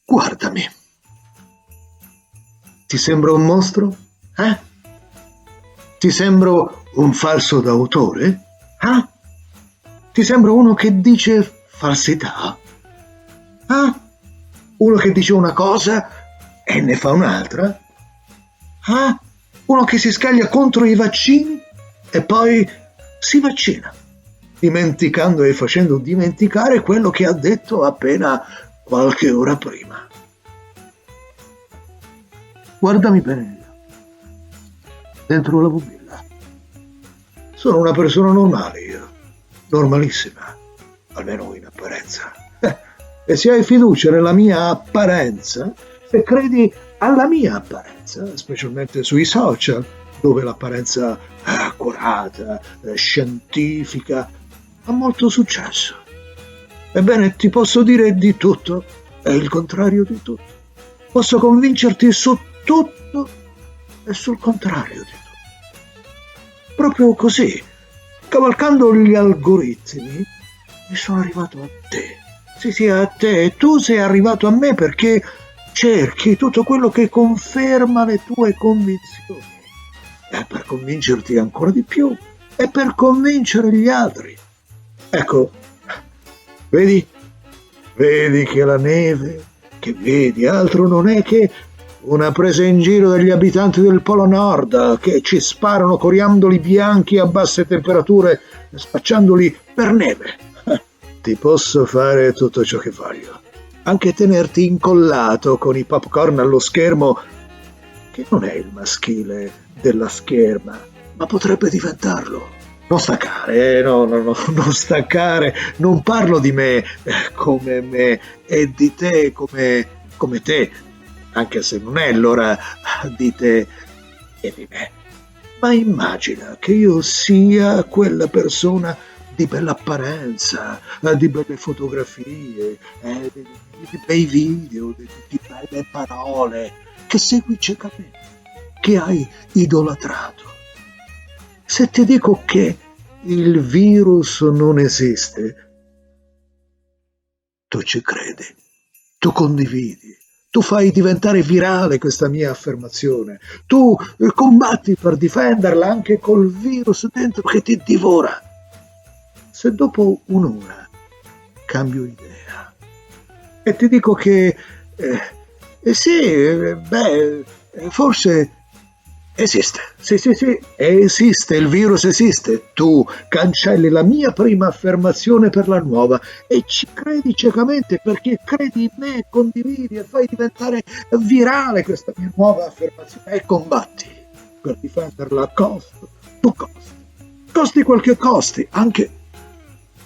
Guardami. Ti sembro un mostro? Eh? Ti sembro un falso d'autore? Eh? Ti sembro uno che dice falsità? Eh? Uno che dice una cosa e ne fa un'altra? Ah, uno che si scaglia contro i vaccini e poi si vaccina, dimenticando e facendo dimenticare quello che ha detto appena qualche ora prima. Guardami bene dentro la pupilla. Sono una persona normale io, normalissima, almeno in apparenza. E se hai fiducia nella mia apparenza, se credi alla mia apparenza, specialmente sui social, dove l'apparenza accurata, scientifica, ha molto successo. Ebbene, ti posso dire di tutto e il contrario di tutto. Posso convincerti su tutto e sul contrario di tutto. Proprio così, cavalcando gli algoritmi, mi sono arrivato a te. Sì, a te. E tu sei arrivato a me perché cerchi tutto quello che conferma le tue convinzioni. E per convincerti ancora di più. E per convincere gli altri. Ecco, vedi? Vedi che la neve che vedi altro non è che una presa in giro degli abitanti del Polo Nord che ci sparano coriandoli bianchi a basse temperature spacciandoli per neve. Ti posso fare tutto ciò che voglio, anche tenerti incollato con i popcorn allo schermo, che non è il maschile della scherma, ma potrebbe diventarlo. Non staccare, no, non staccare, non parlo di me come me e di te come te, anche se non è l'ora di te e di me. Ma immagina che io sia quella persona di bella apparenza, di belle fotografie, di bei video, di belle parole, che segui ciecamente, che hai idolatrato. Se ti dico che il virus non esiste, tu ci credi, tu condividi, tu fai diventare virale questa mia affermazione, tu combatti per difenderla anche col virus dentro che ti divora. Se dopo un'ora cambio idea e ti dico che forse esiste, sì, esiste, il virus esiste, tu cancelli la mia prima affermazione per la nuova e ci credi ciecamente perché credi in me, condividi e fai diventare virale questa mia nuova affermazione e combatti per difenderla a costo, costi quel che costi, anche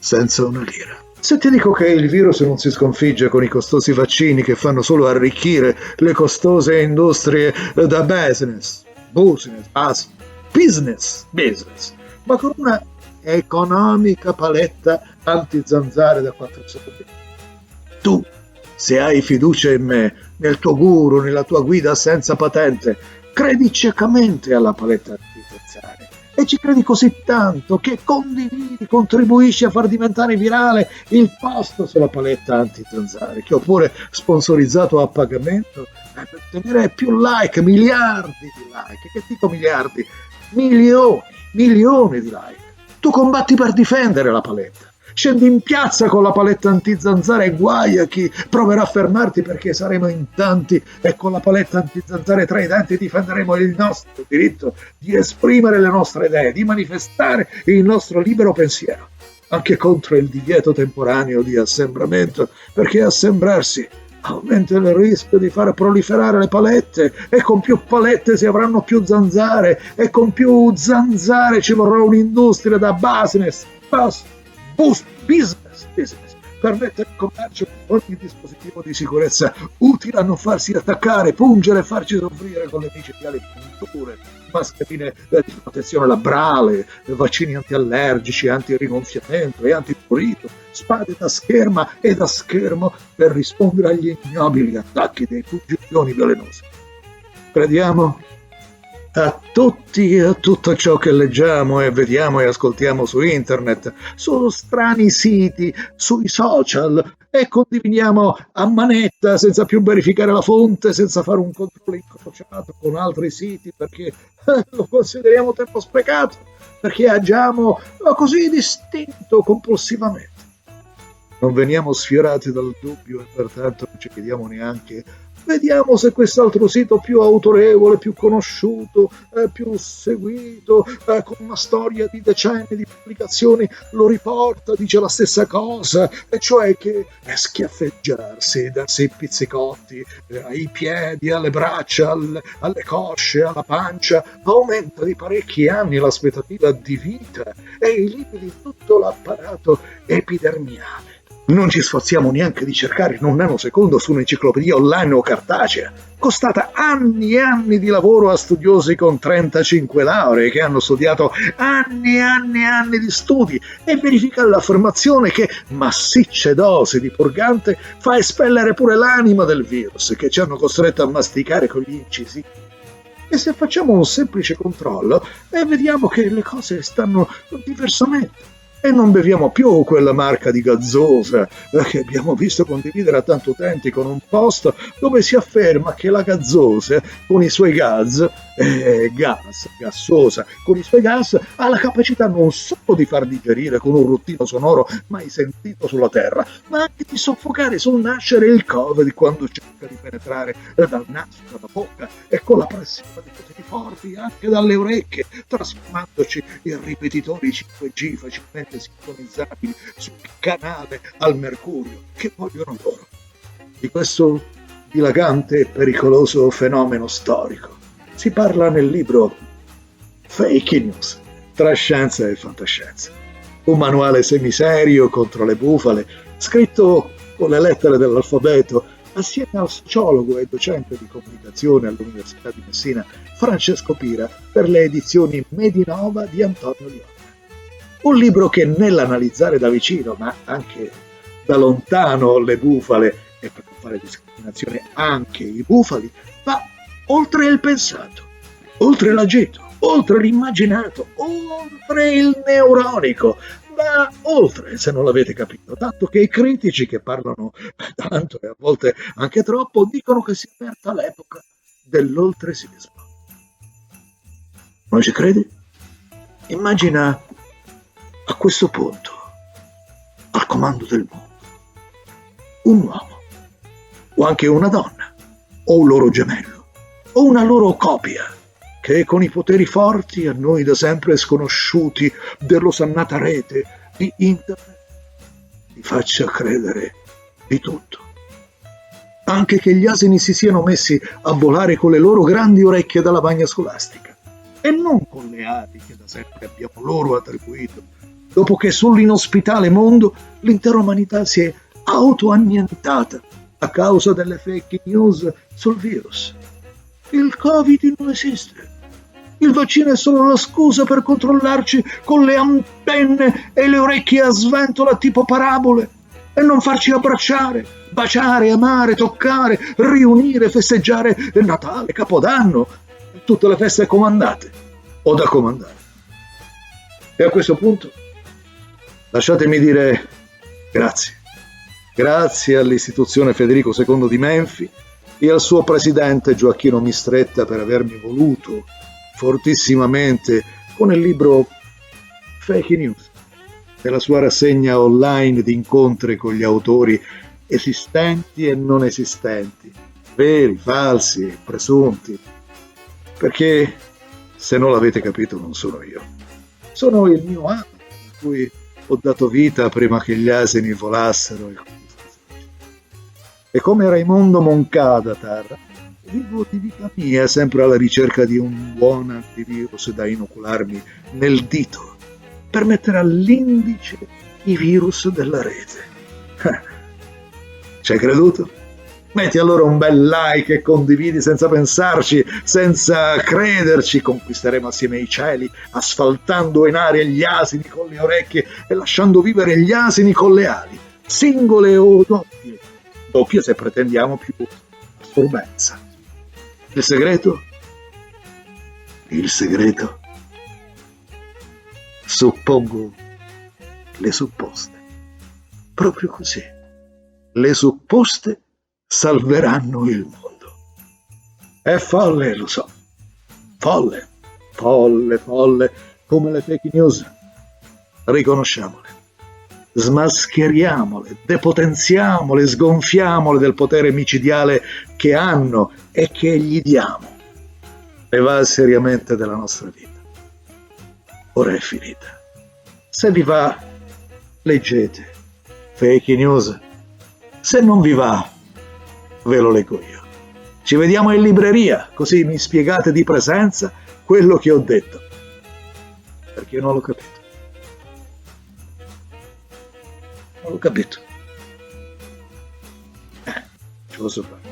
senza una lira. Se ti dico che il virus non si sconfigge con i costosi vaccini che fanno solo arricchire le costose industrie da business, ma con una economica paletta anti-zanzare da 4 soldi. Tu, se hai fiducia in me, nel tuo guru, nella tua guida senza patente, credi ciecamente alla paletta anti-zanzare. E ci credi così tanto che condividi, contribuisci a far diventare virale il post sulla paletta anti-zanzare, che ho pure sponsorizzato a pagamento per ottenere più like, miliardi di like, che dico miliardi, milioni di like. Tu combatti per difendere la paletta. Scendi in piazza con la paletta anti-zanzare e guai a chi proverà a fermarti perché saremo in tanti e con la paletta anti-zanzare tra i denti difenderemo il nostro diritto di esprimere le nostre idee, di manifestare il nostro libero pensiero, anche contro il divieto temporaneo di assembramento, perché assembrarsi aumenta il rischio di far proliferare le palette e con più palette si avranno più zanzare e con più zanzare ci vorrà un'industria da business per mettere in commercio ogni dispositivo di sicurezza utile a non farsi attaccare, pungere e farci soffrire con le micidiali punture, mascherine di protezione labbrale, vaccini antiallergici, antirigonfiamento e antiprurito, spade da scherma e da schermo per rispondere agli ignobili attacchi dei fuggitioni velenosi. Crediamo a tutti e a tutto ciò che leggiamo e vediamo e ascoltiamo su internet, su strani siti, sui social, e condiviniamo a manetta senza più verificare la fonte, senza fare un controllo incrociato con altri siti perché lo consideriamo tempo sprecato, perché agiamo così distinto compulsivamente. Non veniamo sfiorati dal dubbio e pertanto non ci chiediamo neanche vediamo se quest'altro sito più autorevole, più conosciuto, più seguito, con una storia di decenni di pubblicazioni lo riporta, dice la stessa cosa, e cioè che schiaffeggiarsi, darsi i pizzicotti ai piedi, alle braccia, alle cosce, alla pancia, aumenta di parecchi anni l'aspettativa di vita e i limiti di tutto l'apparato epidermiale. Non ci sforziamo neanche di cercare in un nanosecondo su un'enciclopedia online o cartacea, costata anni e anni di lavoro a studiosi con 35 lauree che hanno studiato anni e anni e anni di studi e verificare l'affermazione che massicce dosi di purgante fa espellere pure l'anima del virus che ci hanno costretto a masticare con gli incisivi. E se facciamo un semplice controllo vediamo che le cose stanno diversamente. E non beviamo più quella marca di gazzosa che abbiamo visto condividere a tanti utenti con un post dove si afferma che la gazzosa con i suoi gassosa con i suoi gas ha la capacità non solo di far digerire con un ruttino sonoro mai sentito sulla terra, ma anche di soffocare sul nascere il Covid quando cerca di penetrare dal naso, dalla bocca e con la pressione di poteri forti anche dalle orecchie, trasformandoci in ripetitori 5G facilmente sintonizzabili sul canale al mercurio che vogliono loro. Di questo dilagante e pericoloso fenomeno storico si parla nel libro Fake News tra scienza e fantascienza, un manuale semiserio contro le bufale scritto con le lettere dell'alfabeto assieme al sociologo e docente di comunicazione all'Università di Messina Francesco Pira per le edizioni Medinova di Antonio Liona. Un libro che nell'analizzare da vicino, ma anche da lontano le bufale, e per non fare discriminazione anche i bufali, va oltre il pensato, oltre l'agito, oltre l'immaginato, oltre il neuronico, va oltre, se non l'avete capito, tanto che i critici che parlano tanto e a volte anche troppo dicono che si è aperta l'epoca dell'oltresismo. Non ci credi? Immagina a questo punto, al comando del mondo, un uomo, o anche una donna, o un loro gemello, o una loro copia, che con i poteri forti a noi da sempre sconosciuti dell'osannata rete di internet ti faccia credere di tutto. Anche che gli asini si siano messi a volare con le loro grandi orecchie da lavagna scolastica, e non con le ali che da sempre abbiamo loro attribuito, dopo che sull'inospitale mondo l'intera umanità si è autoannientata a causa delle fake news sul virus. Il Covid non esiste. Il vaccino è solo la scusa per controllarci con le antenne e le orecchie a sventola tipo parabole e non farci abbracciare, baciare, amare, toccare, riunire, festeggiare Natale, Capodanno e tutte le feste comandate o da comandare. E a questo punto lasciatemi dire grazie. Grazie all'istituzione Federico II di Menfi e al suo presidente Gioacchino Mistretta per avermi voluto fortissimamente con il libro Fake News e la sua rassegna online di incontri con gli autori esistenti e non esistenti, veri, falsi, presunti, perché se non l'avete capito non sono io, sono il mio avatar a cui ho dato vita prima che gli asini volassero. E come Raimondo Moncadatar, vivo di vita mia sempre alla ricerca di un buon antivirus da inocularmi nel dito per mettere all'indice i virus della rete. Ci hai creduto? Metti allora un bel like e condividi senza pensarci, senza crederci. Conquisteremo assieme i cieli, asfaltando in aria gli asini con le orecchie e lasciando vivere gli asini con le ali, singole o doppie. Doppie se pretendiamo più assorbenza. Il segreto? Il segreto? Suppongo le supposte. Proprio così. le supposte salveranno il mondo. È folle, lo so. Folle, folle, folle, come le fake news. Riconosciamole, smascheriamole, depotenziamole, sgonfiamole del potere micidiale che hanno e che gli diamo. Ne va seriamente della nostra vita. Ora è finita. Se vi va, leggete fake news. Se non vi va, ve lo leggo io. Ci vediamo in libreria, così mi spiegate di presenza quello che ho detto. Perché io non l'ho capito. Non l'ho capito. Ce lo so fare.